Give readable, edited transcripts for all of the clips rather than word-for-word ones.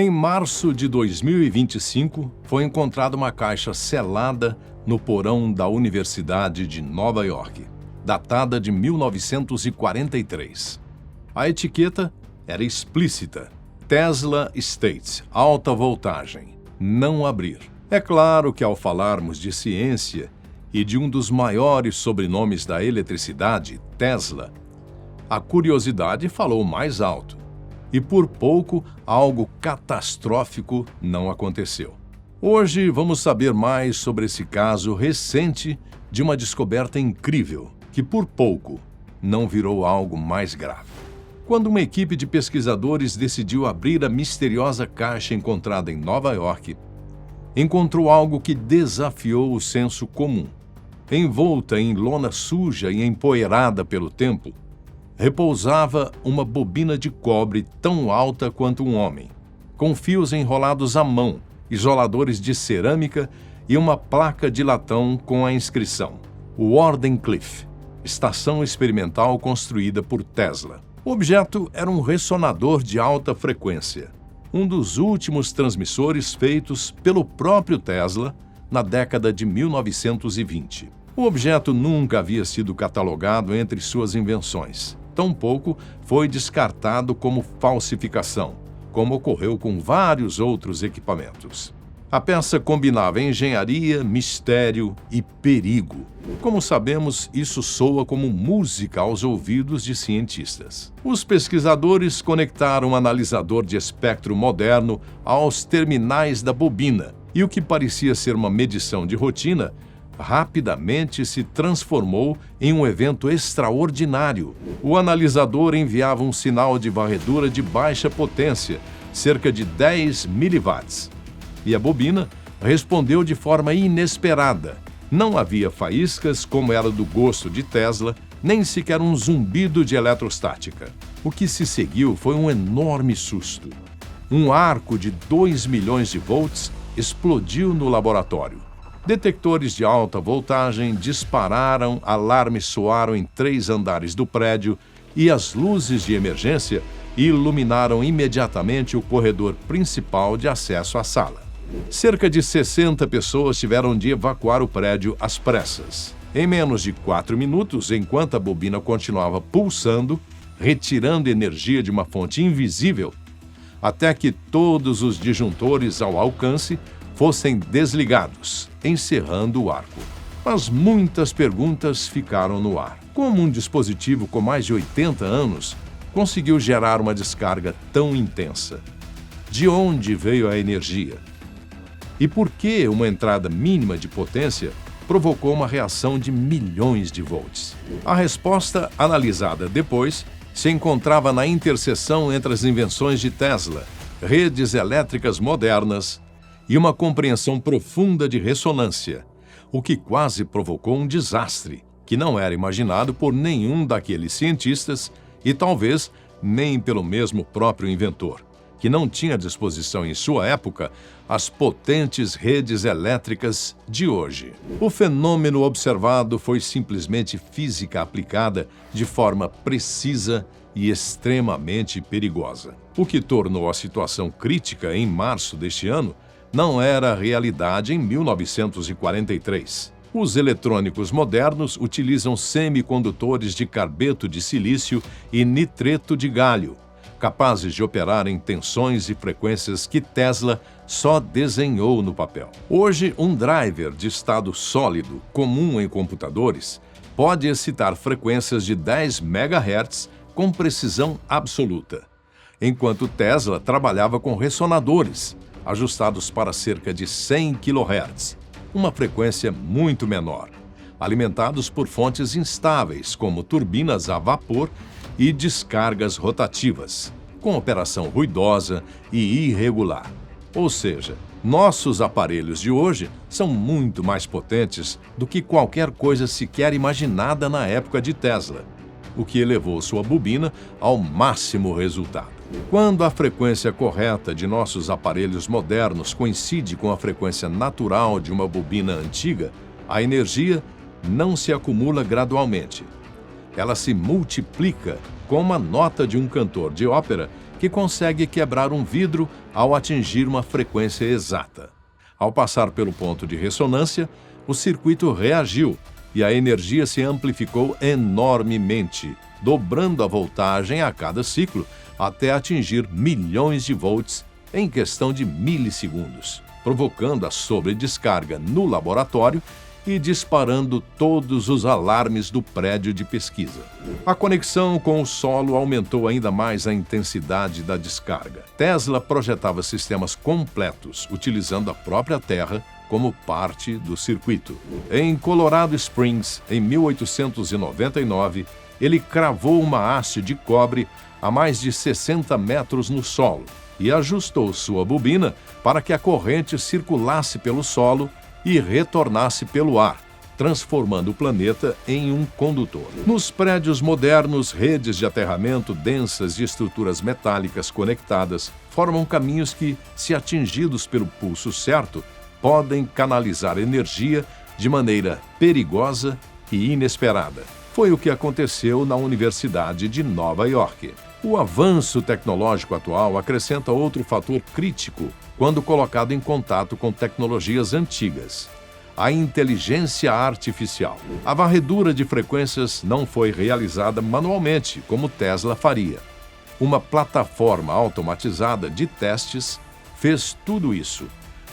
Em março de 2025, foi encontrada uma caixa selada no porão da Universidade de Nova York, datada de 1943. A etiqueta era explícita: Tesla State, alta voltagem, não abrir. É claro que ao falarmos de ciência e de um dos maiores sobrenomes da eletricidade, Tesla, a curiosidade falou mais alto. E por pouco, algo catastrófico não aconteceu. Hoje vamos saber mais sobre esse caso recente de uma descoberta incrível, que por pouco não virou algo mais grave. Quando uma equipe de pesquisadores decidiu abrir a misteriosa caixa encontrada em Nova York, encontrou algo que desafiou o senso comum. Envolta em lona suja e empoeirada pelo tempo, repousava uma bobina de cobre tão alta quanto um homem, com fios enrolados à mão, isoladores de cerâmica e uma placa de latão com a inscrição Wardenclyffe, estação experimental construída por Tesla. O objeto era um ressonador de alta frequência, um dos últimos transmissores feitos pelo próprio Tesla na década de 1920. O objeto nunca havia sido catalogado entre suas invenções. Tampouco foi descartado como falsificação, como ocorreu com vários outros equipamentos. A peça combinava engenharia, mistério e perigo. Como sabemos, isso soa como música aos ouvidos de cientistas. Os pesquisadores conectaram um analisador de espectro moderno aos terminais da bobina, e o que parecia ser uma medição de rotina rapidamente se transformou em um evento extraordinário. O analisador enviava um sinal de varredura de baixa potência, cerca de 10 miliwatts, e a bobina respondeu de forma inesperada. Não havia faíscas, como era do gosto de Tesla, nem sequer um zumbido de eletrostática. O que se seguiu foi um enorme susto. Um arco de 2 milhões de volts explodiu no laboratório. Detectores de alta voltagem dispararam, alarmes soaram em 3 andares do prédio e as luzes de emergência iluminaram imediatamente o corredor principal de acesso à sala. Cerca de 60 pessoas tiveram de evacuar o prédio às pressas. Em menos de 4 minutos, enquanto a bobina continuava pulsando, retirando energia de uma fonte invisível, até que todos os disjuntores ao alcance fossem desligados, encerrando o arco. Mas muitas perguntas ficaram no ar. Como um dispositivo com mais de 80 anos conseguiu gerar uma descarga tão intensa? De onde veio a energia? E por que uma entrada mínima de potência provocou uma reação de milhões de volts? A resposta, analisada depois, se encontrava na interseção entre as invenções de Tesla, redes elétricas modernas e uma compreensão profunda de ressonância, o que quase provocou um desastre que não era imaginado por nenhum daqueles cientistas e talvez nem pelo mesmo próprio inventor, que não tinha à disposição em sua época as potentes redes elétricas de hoje. O fenômeno observado foi simplesmente física aplicada de forma precisa e extremamente perigosa. O que tornou a situação crítica em março deste ano não era a realidade em 1943. Os eletrônicos modernos utilizam semicondutores de carbeto de silício e nitreto de galho, capazes de operar em tensões e frequências que Tesla só desenhou no papel. Hoje, um driver de estado sólido, comum em computadores, pode excitar frequências de 10 MHz com precisão absoluta, enquanto Tesla trabalhava com ressonadores, ajustados para cerca de 100 kHz, uma frequência muito menor, alimentados por fontes instáveis, como turbinas a vapor e descargas rotativas, com operação ruidosa e irregular. Ou seja, nossos aparelhos de hoje são muito mais potentes do que qualquer coisa sequer imaginada na época de Tesla, o que elevou sua bobina ao máximo resultado. Quando a frequência correta de nossos aparelhos modernos coincide com a frequência natural de uma bobina antiga, a energia não se acumula gradualmente. ela se multiplica como a nota de um cantor de ópera que consegue quebrar um vidro ao atingir uma frequência exata. Ao passar pelo ponto de ressonância, o circuito reagiu e a energia se amplificou enormemente, dobrando a voltagem a cada ciclo até atingir milhões de volts em questão de milissegundos, provocando a sobredescarga no laboratório e disparando todos os alarmes do prédio de pesquisa. A conexão com o solo aumentou ainda mais a intensidade da descarga. Tesla projetava sistemas completos, utilizando a própria Terra como parte do circuito. Em Colorado Springs, em 1899, ele cravou uma haste de cobre a mais de 60 metros no solo e ajustou sua bobina para que a corrente circulasse pelo solo e retornasse pelo ar, transformando o planeta em um condutor. Nos prédios modernos, redes de aterramento densas de estruturas metálicas conectadas formam caminhos que, se atingidos pelo pulso certo, podem canalizar energia de maneira perigosa e inesperada. Foi o que aconteceu na Universidade de Nova York. O avanço tecnológico atual acrescenta outro fator crítico quando colocado em contato com tecnologias antigas: a inteligência artificial. A varredura de frequências não foi realizada manualmente, como Tesla faria. Uma plataforma automatizada de testes fez tudo isso,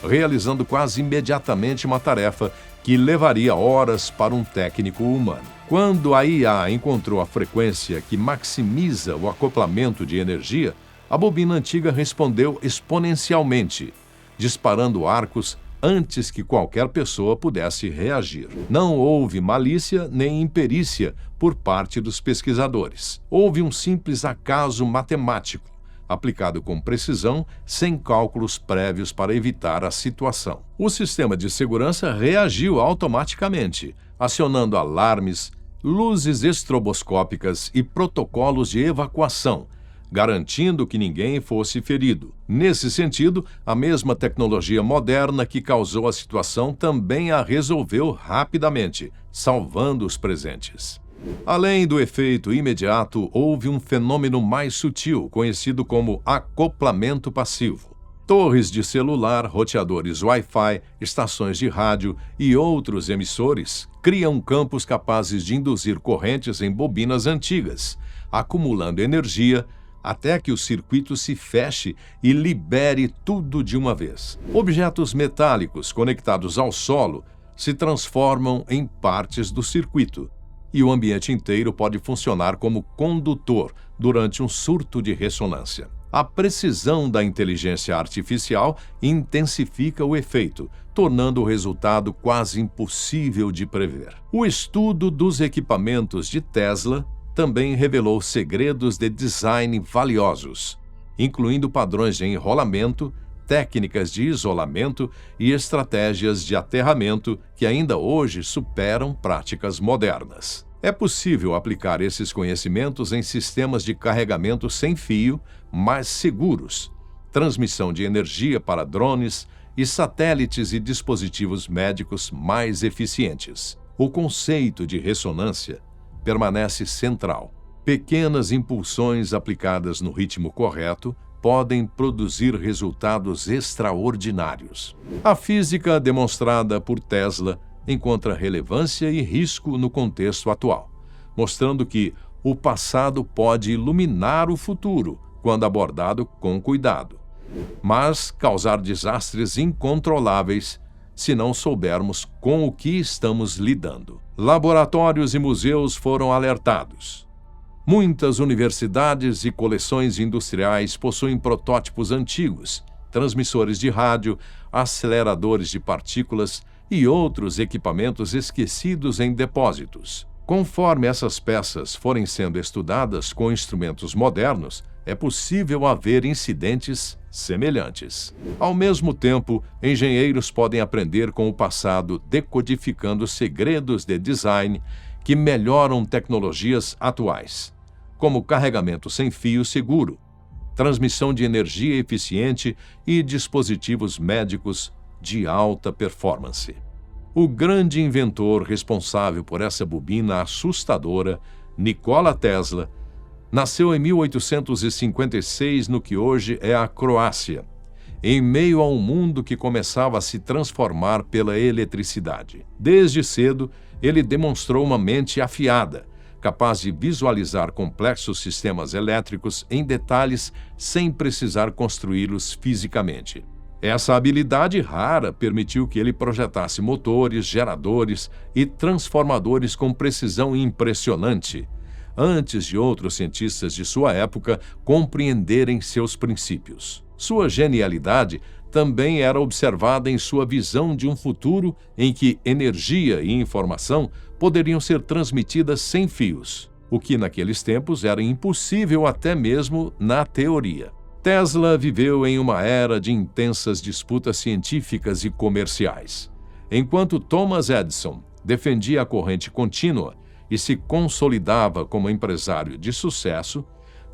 realizando quase imediatamente uma tarefa que levaria horas para um técnico humano. Quando a IA encontrou a frequência que maximiza o acoplamento de energia, a bobina antiga respondeu exponencialmente, disparando arcos antes que qualquer pessoa pudesse reagir. Não houve malícia nem imperícia por parte dos pesquisadores. Houve um simples acaso matemático, aplicado com precisão, sem cálculos prévios para evitar a situação. O sistema de segurança reagiu automaticamente, acionando alarmes, luzes estroboscópicas e protocolos de evacuação, garantindo que ninguém fosse ferido. Nesse sentido, a mesma tecnologia moderna que causou a situação também a resolveu rapidamente, salvando os presentes. Além do efeito imediato, houve um fenômeno mais sutil, conhecido como acoplamento passivo. Torres de celular, roteadores Wi-Fi, estações de rádio e outros emissores criam campos capazes de induzir correntes em bobinas antigas, acumulando energia até que o circuito se feche e libere tudo de uma vez. Objetos metálicos conectados ao solo se transformam em partes do circuito, e o ambiente inteiro pode funcionar como condutor durante um surto de ressonância. A precisão da inteligência artificial intensifica o efeito, tornando o resultado quase impossível de prever. O estudo dos equipamentos de Tesla também revelou segredos de design valiosos, incluindo padrões de enrolamento, técnicas de isolamento e estratégias de aterramento que ainda hoje superam práticas modernas. É possível aplicar esses conhecimentos em sistemas de carregamento sem fio mais seguros, transmissão de energia para drones e satélites e dispositivos médicos mais eficientes. O conceito de ressonância permanece central. Pequenas impulsões aplicadas no ritmo correto podem produzir resultados extraordinários. A física demonstrada por Tesla encontra relevância e risco no contexto atual, mostrando que o passado pode iluminar o futuro quando abordado com cuidado, mas causar desastres incontroláveis se não soubermos com o que estamos lidando. Laboratórios e museus foram alertados. Muitas universidades e coleções industriais possuem protótipos antigos, transmissores de rádio, aceleradores de partículas e outros equipamentos esquecidos em depósitos. Conforme essas peças forem sendo estudadas com instrumentos modernos, é possível haver incidentes semelhantes. Ao mesmo tempo, engenheiros podem aprender com o passado, decodificando segredos de design que melhoram tecnologias atuais, como carregamento sem fio seguro, transmissão de energia eficiente e dispositivos médicos de alta performance. O grande inventor responsável por essa bobina assustadora Nikola Tesla, nasceu em 1856 no que hoje é a Croácia, em meio a um mundo que começava a se transformar pela eletricidade. Desde cedo, ele demonstrou uma mente afiada, capaz de visualizar complexos sistemas elétricos em detalhes sem precisar construí-los fisicamente. Essa habilidade rara permitiu que ele projetasse motores, geradores e transformadores com precisão impressionante, antes de outros cientistas de sua época compreenderem seus princípios. Sua genialidade também era observada em sua visão de um futuro em que energia e informação poderiam ser transmitidas sem fios, o que naqueles tempos era impossível até mesmo na teoria. Tesla viveu em uma era de intensas disputas científicas e comerciais. Enquanto Thomas Edison defendia a corrente contínua e se consolidava como empresário de sucesso,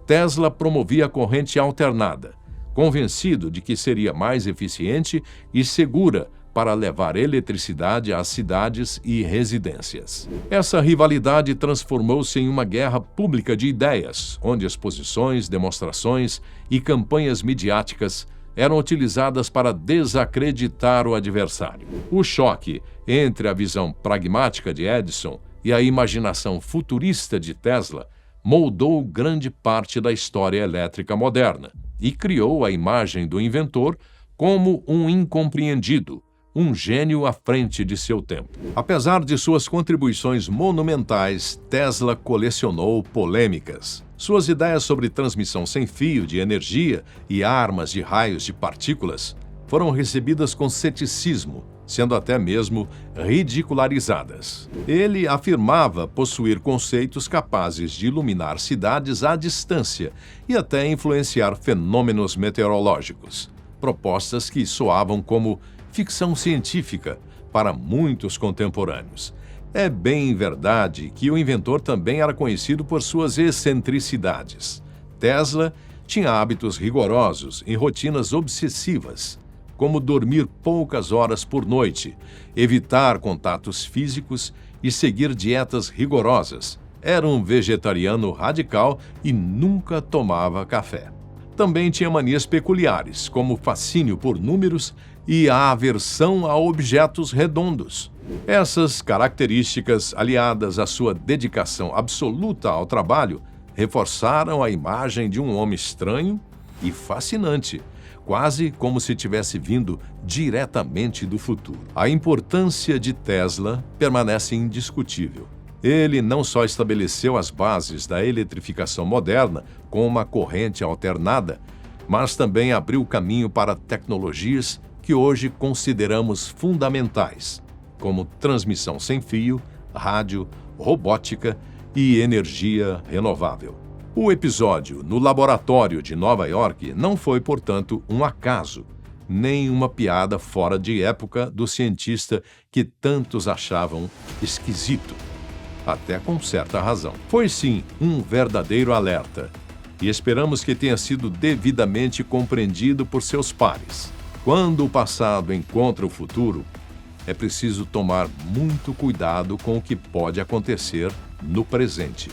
Tesla promovia a corrente alternada, convencido de que seria mais eficiente e segura para levar eletricidade às cidades e residências. Essa rivalidade transformou-se em uma guerra pública de ideias, onde exposições, demonstrações e campanhas midiáticas eram utilizadas para desacreditar o adversário. O choque entre a visão pragmática de Edison e a imaginação futurista de Tesla moldou grande parte da história elétrica moderna e criou a imagem do inventor como um incompreendido, um gênio à frente de seu tempo. Apesar de suas contribuições monumentais, Tesla colecionou polêmicas. Suas ideias sobre transmissão sem fio de energia e armas de raios de partículas foram recebidas com ceticismo, sendo até mesmo ridicularizadas. Ele afirmava possuir conceitos capazes de iluminar cidades à distância e até influenciar fenômenos meteorológicos, propostas que soavam como ficção científica para muitos contemporâneos. É bem verdade que o inventor também era conhecido por suas excentricidades. Tesla tinha hábitos rigorosos e rotinas obsessivas, como dormir poucas horas por noite, evitar contatos físicos e seguir dietas rigorosas. Era um vegetariano radical e nunca tomava café. Também tinha manias peculiares, como fascínio por números e a aversão a objetos redondos. Essas características, aliadas à sua dedicação absoluta ao trabalho, reforçaram a imagem de um homem estranho e fascinante, quase como se tivesse vindo diretamente do futuro. A importância de Tesla permanece indiscutível. Ele não só estabeleceu as bases da eletrificação moderna com uma corrente alternada, mas também abriu caminho para tecnologias que hoje consideramos fundamentais, como transmissão sem fio, rádio, robótica e energia renovável. O episódio no laboratório de Nova York não foi, portanto, um acaso, nem uma piada fora de época do cientista que tantos achavam esquisito, até com certa razão. Foi sim um verdadeiro alerta, e esperamos que tenha sido devidamente compreendido por seus pares. Quando o passado encontra o futuro, é preciso tomar muito cuidado com o que pode acontecer no presente.